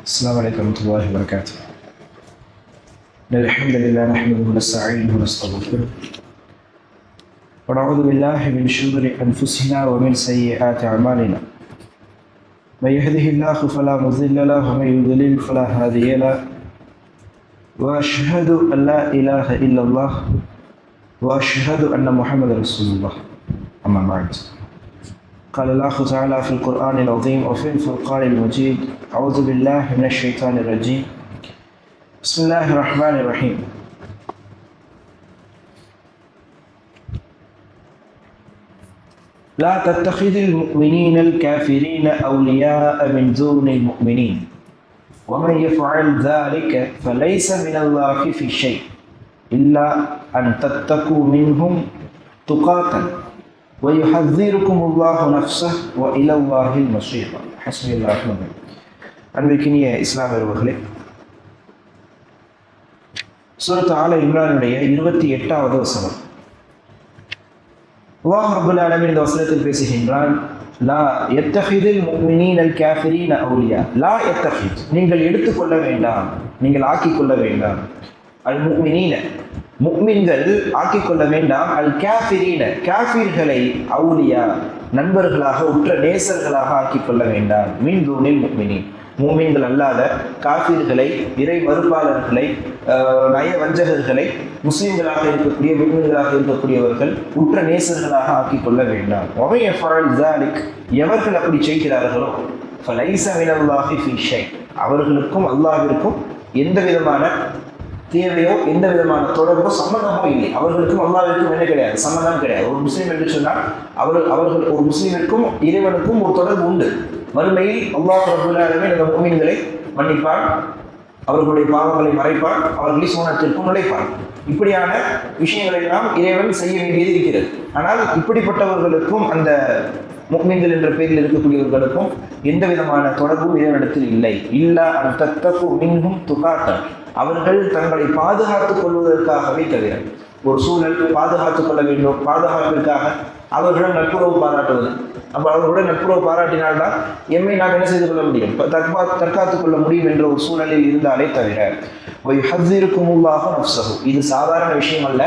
السلام عليكم ورحمة الله وبركاته. إن الحمد لله نحمده ونستعينه ونستغفره ونعوذ بالله من شرور أنفسنا ومن سيئات أعمالنا. من يهده الله فلا مضل له ومن يضلل فلا هادي له. وأشهد أن لا إله إلا الله وأشهد أن محمدا رسول الله. أما بعد. قال الله تعالى في القرآن العظيم وفي الفرقان المجيد: أعوذ بالله من الشيطان الرجيم. بسم الله الرحمن الرحيم. لا تتخذ المؤمنين الكافرين أولياء من دون المؤمنين ومن يفعل ذلك فليس من الله في شيء إلا أن تتقوا منهم تقاتا ويحذركم الله نفسه وإلى الله المصير. حسبي الله ونعم الوكيل. அன்பிற்கினிய இஸ்லாமியர்களே, சூரத் ஆல இம்ரானுடைய 28வது வசனம். அல்லாஹ் ரப்பல் ஆலமீன் இந்த வசனத்தில் பேசுகின்றான், லா யத்தஹிதுல் முஃமினீனல் காஃபிரீன அவுலியா. லா யத்தஹித், நீங்கள் எடுத்துக்கொள்ள வேண்டாம், நீங்கள் ஆக்கிக்கொள்ள வேண்டாம். அல் முஃமினீன, முஃமின்கள் ஆக்கிக்கொள்ள வேண்டாம். அல் காஃபிரீன, காஃபிர்களை அவுலியா, நண்பர்களாக உற்ற நேசர்களாக ஆக்கிக்கொள்ள வேண்டாம். மின் தூனில் முஃமினீன், மூமின்கள் அல்லாத காஃபிர்களை, இறை மறுப்பாளர்களை, நயவஞ்சகர்களை முஸ்லிம்களாக இருக்கக்கூடிய முஃமின்களாக இருக்கக்கூடியவர்கள் உற்ற நேசர்களாக ஆக்கிக்கொள்ள வேண்டாம். வமை யஃபஅல் ஸாலிக், எவர்கள் அப்படி செய்கிறார்களோ ஃபலைஸ மினல்லாஹி ஃபீ ஷை, அவர்களுக்கும் அல்லாஹ்விற்கும் எந்த விதமான தேவையோ எந்த விதமான தொடர்போ சம்மந்தமோ இல்லை. அவர்களுக்கும் அல்லாஹ்விற்கும் என்ன கிடையாது, சம்மந்தம் கிடையாது. ஒரு முஸ்லீம் என்று சொன்னால் அவர்கள் ஒரு முஸ்லீமிற்கும் இறைவனுக்கும் ஒரு தொடர்பு உண்டு. மறுமையில் அல்லாஹ் ரப்பல் ஆலமீன் அந்த முஃமின்களை மன்னிப்பான், அவர்களுடைய பாவங்களை மறைப்பான், அவர்களை சோனத்திற்கும் நுழைப்பான். இப்படியான விஷயங்களை எல்லாம் இறைவன் செய்ய வேண்டியது இருக்கிறது. ஆனால் இப்படிப்பட்டவர்களுக்கும் அந்த முஃமின்கள் என்ற பெயரில் இருக்கக்கூடியவர்களுக்கும் எந்த விதமான தொடர்பும் இறைவனிடத்தில் இல்லை. இல்லா அன் தத்தகு மின்ஹும் துகாத்தன், அவர்கள் தங்களை பாதுகாத்துக் கொள்வதற்காகவே தவிர. ஒரு சூழல் பாதுகாத்துக் கொள்ள வேண்டும், பாதுகாப்பிற்காக அவர்களுடன் நட்புறவு பாராட்டுவது. அப்போ அவர்களுடன் நட்புறவு பாராட்டினால்தான் எம்மை நாம் என்ன செய்து கொள்ள முடியும், தற்காத்துக் கொள்ள முடியும் என்ற ஒரு சூழலில் இருந்தாலே தவிர. யுஹذிருக்குமுல்லாஹு நஃப்ஸஹு, இது சாதாரண விஷயம் அல்ல.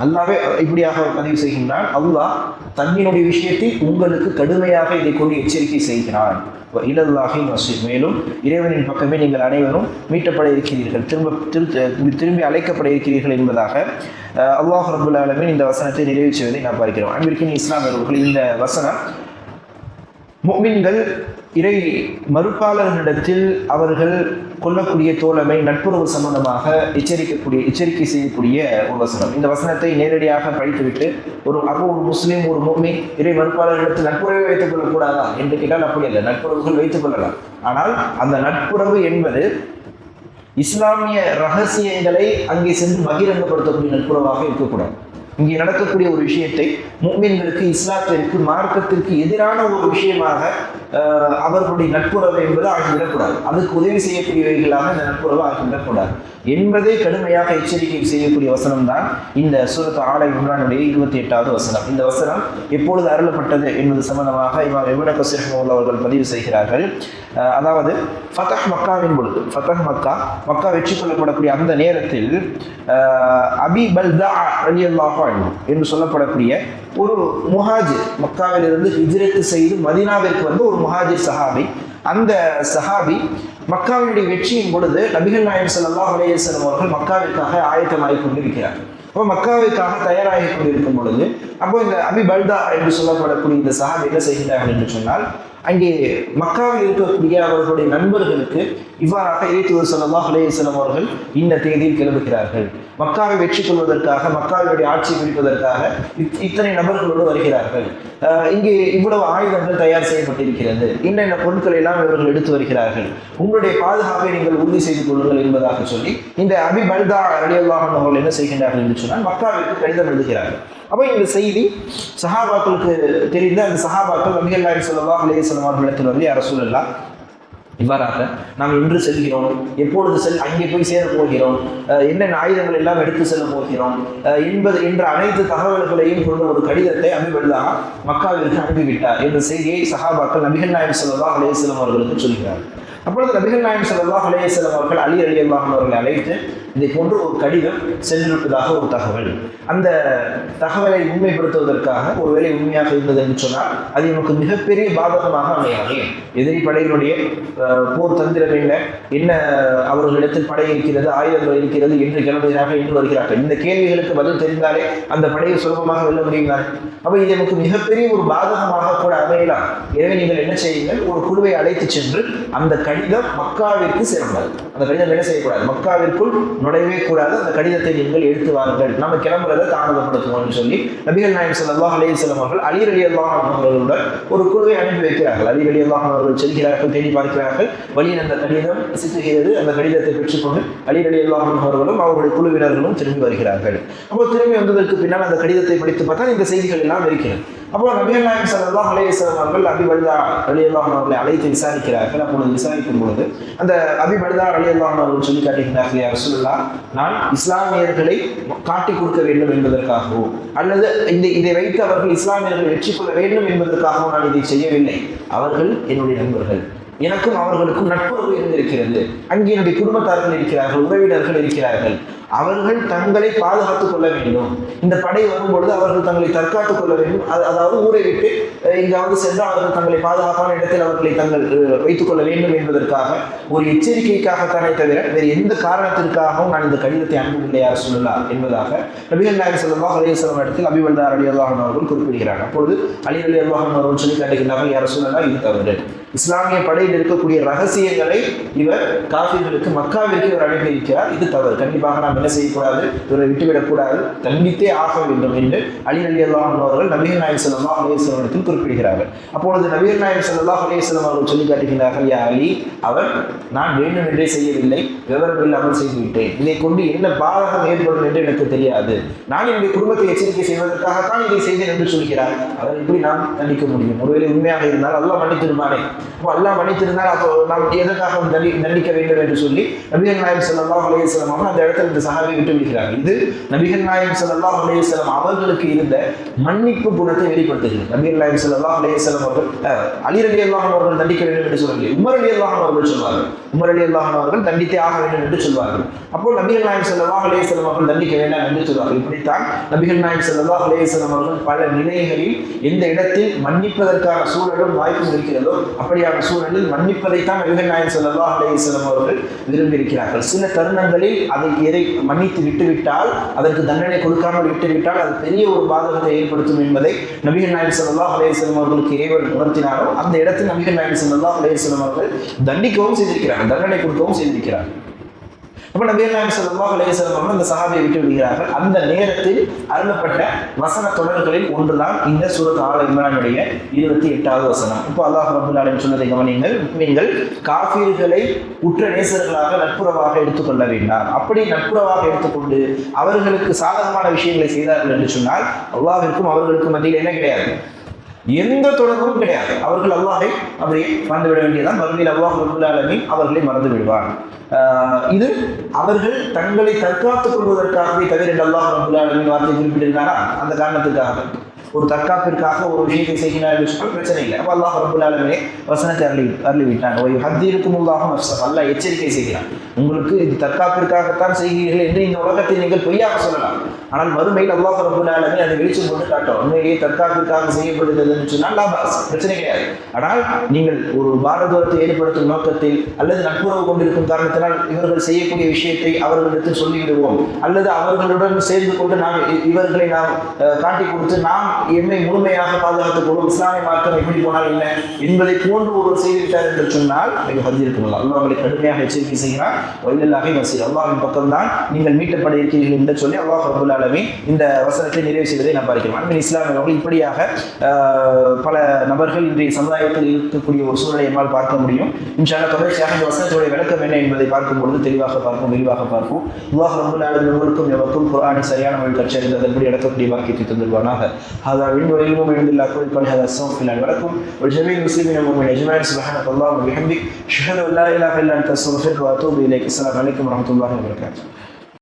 அல்லாஹ்வே இப்படியாக பதிவு செய்கின்றான். அல்லாஹ் தன்னுடைய விஷயத்தில் உங்களுக்கு கடுமையாக இதை கொண்டு எச்சரிக்கை செய்கிறான். இலல்லாஹி மஸீர், மேலும் இறைவனின் பக்கமே நீங்கள் அனைவரும் மீட்டப்பட இருக்கிறீர்கள், திரும்பி அழைக்கப்பட இருக்கிறீர்கள் என்பதாக அல்லாஹ் ரப்பல் ஆலமீன் இந்த வசனத்தை நிறைவு செய்வதை நாம் பார்க்கிறோம். அன்பிற்கினிய இஸ்லாமியர்கள், இந்த வசனம் முஃமின்கள் இறை மறுப்பாளர்களிடத்தில் அவர்கள் கொள்ளக்கூடிய தோழமை, நட்புறவு சம்பந்தமாக எச்சரிக்கை செய்யக்கூடிய ஒரு வசனம். இந்த வசனத்தை நேரடியாக படித்துவிட்டு ஒரு முஸ்லீம், ஒரு முஃமின் இறை மறுப்பாளர்களிடத்தில் நட்புறவை வைத்துக் கொள்ளக்கூடாதா என்று கேட்டால் அப்படி அல்ல. நட்புறவுகள் வைத்துக் கொள்ளலாம். ஆனால் அந்த நட்புறவு என்பது இஸ்லாமிய ரகசியங்களை அங்கே சென்று பகிரங்கப்படுத்தக்கூடிய நட்புறவாக இருக்கக்கூடாது. இங்கே நடக்கக்கூடிய ஒரு விஷயத்தை முஃமின்களுக்கு, இஸ்லாத்திற்கு, மார்க்கத்திற்கு எதிரான ஒரு விஷயமாக அவர்களுடைய நட்புறவு என்பது ஆகிவிடக்கூடாது. அதுக்கு உதவி செய்யக்கூடியவைகளாக இந்த நட்புறவு ஆகிவிடக்கூடாது என்பதை கடுமையாக எச்சரிக்கை செய்யக்கூடிய வசனம் தான் இந்த சூரத் ஆல இம்ரானுடைய 28வது வசனம். இந்த வசனம் எப்பொழுது அருளப்பட்டது என்பது சம்பந்தமாக இமாம் இப்னு கஸீர் ரஹ்மத்துல்லாஹி அவர்கள் பதிவு செய்கிறார்கள். அதாவது ஃபதஹ் மக்காவின் பொழுது, ஃபதஹ் மக்கா வெற்றி கொள்ளப்படக்கூடிய அந்த நேரத்தில் அபி பல்தா ரலியல்லாஹு அன்ஹு என்று சொல்லப்படக்கூடிய ஒரு முஹாஜிர், மக்காவிலிருந்து ஹிஜ்ரத் செய்து மதீனாவிற்கு வந்து ஒரு முஹாஜிர் சஹாபி. அந்த சஹாபி மக்காவினுடைய வெற்றியின் பொழுது நபிகள் நாயகம் ஸல்லல்லாஹு அலைஹி வஸல்லம் அவர்கள் மக்காவிற்காக ஆயத்தமாகிக் கொண்டிருக்கிறார். அப்போ மக்காவிற்காக தயாராகி கொண்டிருக்கும் பொழுது அப்போ இந்த அபி பல்தா என்று சொல்லப்படக்கூடிய இந்த சஹாபி என்ன செய்கிறார்கள் என்று சொன்னால், அங்கே மக்காவில் இருக்கக்கூடிய அவர்களுடைய நண்பர்களுக்கு இவ்வாறாக இறைத்தூதர் ஸல்லல்லாஹு அலைஹி வஸல்லம் அவர்கள் இந்த தேதியில் கிளம்புகிறார்கள், மக்காவை வெற்றி கொள்வதற்காக, மக்காவினுடைய ஆட்சியை பிடிப்பதற்காக இத்தனை நபர்களோடு வருகிறார்கள், இங்கே இவ்வளவு ஆயுதங்கள் தயார் செய்யப்பட்டிருக்கிறது, இன்னென்ன பொருட்களை எல்லாம் இவர்கள் எடுத்து வருகிறார்கள், உங்களுடைய பாதுகாப்பை நீங்கள் உறுதி செய்து கொள்ளுங்கள் என்பதாக சொல்லி இந்த அபி பல்தா ரலியல்லாஹு அன்ஹு அவர்கள் என்ன செய்கின்றார்கள் என்று சொன்னால் மக்காவிற்கு கடிதம் எழுதுகிறார்கள். அப்போ இந்த செய்தி சஹாபாக்களுக்கு தெரிந்த அந்த சஹாபாக்கள் நபிகள் நாயகம் ஸல்லல்லாஹு அலைஹி வஸல்லம் அவர்களிடத்தில் வந்து, யா ரசூலல்லாஹ், இவ்வாறாக நாம் இன்று செல்கிறோம், எப்பொழுது அங்கே போய் சேர போகிறோம், என்னென்ன ஆயுதங்கள் எல்லாம் எடுத்து செல்ல போகிறோம் என்ற அனைத்து தகவல்களையும் கொண்ட ஒரு கடிதத்தை அபி பல்தா மக்காவிற்கு அனுப்பிவிட்டார் என்ற செய்தியை சஹாபாக்கள் நபிகள் நாயகம் ஸல்லல்லாஹு அலைஹி வஸல்லம் அவர்களுக்கு சொல்கிறார். அப்பொழுது நபிகள் நாயகம் ஸல்லல்லாஹு அலைஹி வஸல்லம் அவர்கள் அலி ரலியல்லாஹு அன்ஹு அவர்களை அழைத்து இதை போன்று ஒரு கடிதம் சென்றிருப்பதாக ஒரு தகவல், அந்த தகவலை உண்மைப்படுத்துவதற்காக ஒருவேளை உண்மையாக இருந்தது என்று சொன்னால் அது நமக்கு மிகப்பெரிய பாதகமாக அமையாது. எதிரி படைகளுடைய போர் தந்திரம் என்ன அவர்களிடத்தில் படை இருக்கிறது, ஆயுதங்கள் இருக்கிறது என்று கிளம்புகிறார்கள் என்று வருகிறார்கள். இந்த கேள்விகளுக்கு பதில் தெரிந்தாலே அந்த படையை சுலபமாக வெல்ல முடியுங்கள். அப்போ இது நமக்கு மிகப்பெரிய ஒரு பாதகமாக கூட அமையலாம். எனவே நீங்கள் என்ன செய்யுங்கள், ஒரு குழுவை அழைத்து சென்று அந்த கடிதம் மக்காவிற்கு செல்லுங்கள். அந்த கடிதம் என்ன செய்யக்கூடாது, மக்காவிற்குள் நுழையவே கூடாது. அந்த கடிதத்தை நீங்கள் எடுத்து வாருங்கள், நம்ம கிளம்புறதை தாமதப்படுத்துவோம்னு சொல்லி நபிகள் நாயகம் ஸல்லல்லாஹு அலைஹி வஸல்லம் அவர்கள் அலி ரலியல்லாஹு அன்ஹு அவர்களுடன் ஒரு குழுவை அனுப்பி வைக்கிறார்கள். அலி ரலியல்லாஹு அன்ஹு அவர்கள் செல்கிறார்கள், தேடி பார்க்கிறார்கள். வழியில் அந்த கடிதம் சிக்குகிறது. அந்த கடிதத்தை பெற்றுக்கொண்டு அலி ரலியல்லாஹு அன்ஹு அவர்களும் அவருடைய குழுவினர்களும் திரும்பி வருகிறார்கள். அப்போ திரும்பி வந்ததற்கு பின்னால் அந்த கடிதத்தை படித்து பார்த்தா இந்த செய்திகள் எல்லாம் இருக்கிறது. அப்போ நபிகள் நாயகம் ஸல்லல்லாஹு அலைஹி வஸல்லம் அவர்கள் அபி பல்தா ரலியல்லாஹு அன்ஹு அவர்களை அழைத்து விசாரிக்கிறார்கள். அப்பொழுது விசாரிக்கும் பொழுது அந்த அபி பல்தா ரலியல்லாஹு அன்ஹு அவர்கள் சொல்லி காட்டுகிறார்கள், யா ரசூலுல்லாஹ், நான் இஸ்லாமியர்களை காட்டி கொடுக்க வேண்டும் என்பதற்காகவோ அல்லது இதை வைத்து அவர்கள் இஸ்லாமியர்கள் வெற்றி கொள்ள வேண்டும் என்பதற்காகவோ நான் இதை செய்யவில்லை. அவர்கள் என்னுடைய நண்பர்கள், எனக்கும் அவர்களுக்கும் நட்புறவு இருந்திருக்கிறது. அங்கே என்னுடைய குடும்பத்தார்கள் இருக்கிறார்கள், உறவினர்கள் இருக்கிறார்கள். அவர்கள் தங்களை பாதுகாத்துக் கொள்ள வேண்டும். இந்த படை வரும்பொழுது அவர்கள் தங்களை தற்காத்துக் கொள்ள வேண்டும். அதாவது ஊரை விட்டு எங்காவது சென்றால் அவர்கள் தங்களை பாதுகாப்பான இடத்தில் அவர்களை தங்கள் வைத்துக் கொள்ள வேண்டும் என்பதற்காக ஒரு எச்சரிக்கைக்காகத்தானே தவிர வேறு எந்த காரணத்திற்காகவும் நான் இந்த கடிதத்தை அனுப்பவில்லை யார் சொல்லலாம் என்பதாக நபிகள் நாயகம் ஸல்லல்லாஹு அலைஹி வஸல்லம் இடத்தில் அபி பல்தா ரலியல்லாஹு அன்ஹு அவர்கள் குறிப்பிடுகிறார்கள். அப்பொழுது அலி ரலியல்லாஹு அன்ஹு அவர்கள் சொல்லி காட்டுகிறார்கள், யார் சொல்லலாம், இது தவறு. இஸ்லாமிய படையில் இருக்கக்கூடிய ரகசியங்களை இவர் காஃபிர்களுக்கு மக்காவிற்கு இவர் அனுப்பி இருக்கிறார். இது தவறு. கண்டிப்பாக நாம் என்ன செய்யக்கூடாது, இவரை விட்டுவிடக்கூடாது, தண்டித்தே ஆக வேண்டும் என்று அலி ரலியல்லாஹு அன்ஹு அவர்கள் நபிகள் நாயகம் ஸல்லல்லாஹு அலைஹி வஸல்லம் இடத்தில் குறிப்பிடுகிறார்கள். அப்பொழுது நபிகள் நாயகம் ஸல்லல்லாஹு அலைஹி வஸல்லம் அவர்கள் சொல்லி காட்டுகிறார்கள், யா அலி, அவர் நான் வேண்டும் என்றே செய்யவில்லை, விவரம் இல்லாமல் செய்துவிட்டேன். இதை கொண்டு என்ன பாதகம் ஏற்படும் என்று எனக்கு தெரியாது. நான் என்னுடைய குடும்பத்தை எச்சரிக்கை செய்வதற்காகத்தான் இதை செய்தேன் என்று சொல்கிறார். அதை எப்படி நாம் தண்டிக்க முடியும்? ஒருவேளை உண்மையாக இருந்தால் அல்லாஹ் மன்னித்திருப்பானே. அப்போ அல்லாஹ் மன்னித்திருந்தால் அப்போ நாம் எதற்காக தண்டிக்க வேண்டும் என்று சொல்லி நபிகள் நாயகம் ஸல்லல்லாஹு அலைஹி வஸல்லம் அவர்கள் அந்த இடத்துல இந்த சஹாபியை விட்டு விடுகிறார்கள். இது நபிகள் நாயகம் ஸல்லல்லாஹு அலைஹி வஸல்லம் அவர்களுக்கு இருந்த மன்னிப்பு குணத்தை வெளிப்படுத்துகிறது. நபிகள் நாயகம் ஸல்லல்லாஹு அலைஹி வஸல்லம் அவர்கள் அலி ரலியல்லாஹு அன்ஹு அவர்கள் தண்டிக்க வேண்டும் என்று சொல்லவில்லை, உமர் ரலியல்லாஹு அன்ஹு அவர்கள் சொல்வார்கள். உமர் ரலியல்லாஹு அன்ஹு அவர்கள் தண்டித்தே ஆக வேண்டும் என்று சொல்வார்கள். அப்போ நபிகள் நாயகம் ஸல்லல்லாஹு அலைஹி வஸல்லம் அவர்கள் தண்டிக்க வேண்டாம் என்று சொல்வார்கள். இப்படித்தான் நபிகள் நாயகம் ஸல்லல்லாஹு அலைஹி வஸல்லம் அவர்கள் பல நிலைகளில் எந்த இடத்தில் மன்னிப்பதற்கான சூழலும் வாய்ப்பும் இருக்கிறதோ அப்படியான சூழலில் மன்னிப்பதைத்தான் நபிகள் நாயகம் ஸல்லல்லாஹு அலைஹி வஸல்லம் அவர்கள் விரும்பியிருக்கிறார்கள். சில தருணங்களில் அதை எதை மன்னித்து விட்டுவிட்டால், அதற்கு தண்டனை கொடுக்காமல் விட்டுவிட்டால் அது பெரிய ஒரு பாதகத்தை ஏற்படுத்தும் என்பதை நபிகள் நாயகம் ஸல்லல்லாஹு அலைஹி வஸல்லம் அவர்களுக்கு இறைவன் உணர்த்தினாரோ அந்த இடத்தில் நபிகள் நாயகம் ஸல்லல்லாஹு அலைஹி வஸல்லம் அவர்கள் தண்டிக்கவும் செய்திருக்கிறார்கள், தண்டனை கொடுக்கவும் செய்திருக்கிறார்கள். அப்போ நபிகள் நாயகம் ஸல்லல்லாஹு அலைஹி வஸல்லம் அவர்கள் அந்த சஹாபியை விட்டு விடுகிறார்கள். அந்த நேரத்தில் அருளப்பட்ட வசன தொடர்களில் ஒன்றுதான் இந்த சூரத் ஆல இம்ரானுடைய 28வது வசனம். இப்போ அல்லாஹ் ரப்பல் ஆலமீன் சொன்னதை கவனியுங்கள், நீங்கள் காஃபிர்களை உற்ற நேசர்களாக நட்புறவாக எடுத்துக்கொள்ள வேண்டாம். அப்படி நட்புறவாக எடுத்துக்கொண்டு அவர்களுக்கு சாதகமான விஷயங்களை செய்தார்கள் என்று சொன்னால் அல்லாஹ்விற்கும் அவர்களுக்கும் மத்தியில் என்ன கிடையாது, எந்த தொடர்பும் கிடையாது. அவர்கள் அல்லாஹை அப்படியே மறந்து விட வேண்டியதான். மறுமையில் அல்லாஹ் ரப்பல் ஆலமீன் அவர்களை மறந்து விடுவார். இது அவர்கள் தங்களை தற்காத்துக் கொள்வதற்காகவே தவிர அல்லாஹ் ரப்பல் ஆலமீன் வார்த்தை குறிப்பிட்டிருந்தாரா, அந்த காரணத்துக்காக ஒரு தற்காப்பிற்காக ஒரு விஷயத்தை செய்கிறார் என்று சொன்னால் பிரச்சனை இல்லை. அப்போ அல்லாஹ் ரப்பல் ஆலமீன் வசனத்தை அருளிவிட்டான். ஹத்தீருக்குமுல்லாஹு நஃப்ஸஹு, அல்லாஹ் எச்சரிக்கை செய்கிறான், உங்களுக்கு இது தற்காப்பிற்காகத்தான் செய்கிறீர்கள் என்று இந்த உலகத்தை நீங்கள் பொய்யாக சொல்லலாம். ஆனால் மறுமையில் அல்லாஹ் ரப்பல் ஆலமீன் அதை வெளிச்சம் கொண்டு காட்டும். உண்மையிலேயே தற்காப்பிற்காக செய்யப்படுகிறது என்று சொன்னால் பிரச்சனை கிடையாது. ஆனால் நீங்கள் ஒரு பாரதூரத்தை ஏற்படுத்தும் நோக்கத்தில் அல்லது நட்புறவு கொண்டிருக்கும் காரணத்தினால் இவர்கள் செய்யக்கூடிய விஷயத்தை அவர்களிடத்தில் சொல்லிவிடுவோம், அல்லது அவர்களுடன் சேர்ந்து கொண்டு நாம் இவர்களை நாம் காட்டி கொடுத்து நாம் என்னை முழுமையாக பாதுகாத்துக் கொள்ளும், இஸ்லாமிய மார்க்கம் எப்படி போனால் என்ன என்பதை போன்று ஒருவர் செய்துவிட்டார் என்று சொன்னால் மிக பதியிருக்கணும். அல்லாஹ் அவர்களை கடுமையாக எச்சரிக்கை செய்கிறார். வயலாக வசீர், அல்லாஹ்வின் பக்கம்தான் நீங்கள் மீட்டப்பட இருக்கிறீர்கள் என்று சொல்லி அல்லாஹ் ரப்பல் ஆலமீன் இந்த வசனத்தை நிறைவு செய்வதை நாம் பார்க்கிறோம். அன்பின் இஸ்லாமியர்கள் இப்படியாக பல நபர்கள் இன்றைய சமுதாயத்தில் இருக்கக்கூடிய ஒரு சூழலை என்னால் பார்க்க முடியும். இன்ஷா அல்லாஹ் தொடர்ச்சியாக இந்த வசனத்துடைய விளக்கம் என்ன என்பதை பார்க்கும் பொழுது தெளிவாக பார்ப்போம், விரிவாக பார்ப்போம். அல்லாஹ் ரப்பல் ஆலமீன் உங்களுக்கும் எவருக்கும் குர்ஆனை சரியான முறையில் கற்றறிந்து அதன்படி நடக்கக்கூடிய வாக்கியத்தை தந்துள்வானாக. هذا علم وعلم من عند الله كل قال هذا استغفر لنا ولكم ولجميع المسلمين والمؤمنين اجمعين سبحانك اللهم وبحمدك اشهد ان لا اله الا انت استغفرك واتوب اليك. السلام عليكم ورحمه الله وبركاته.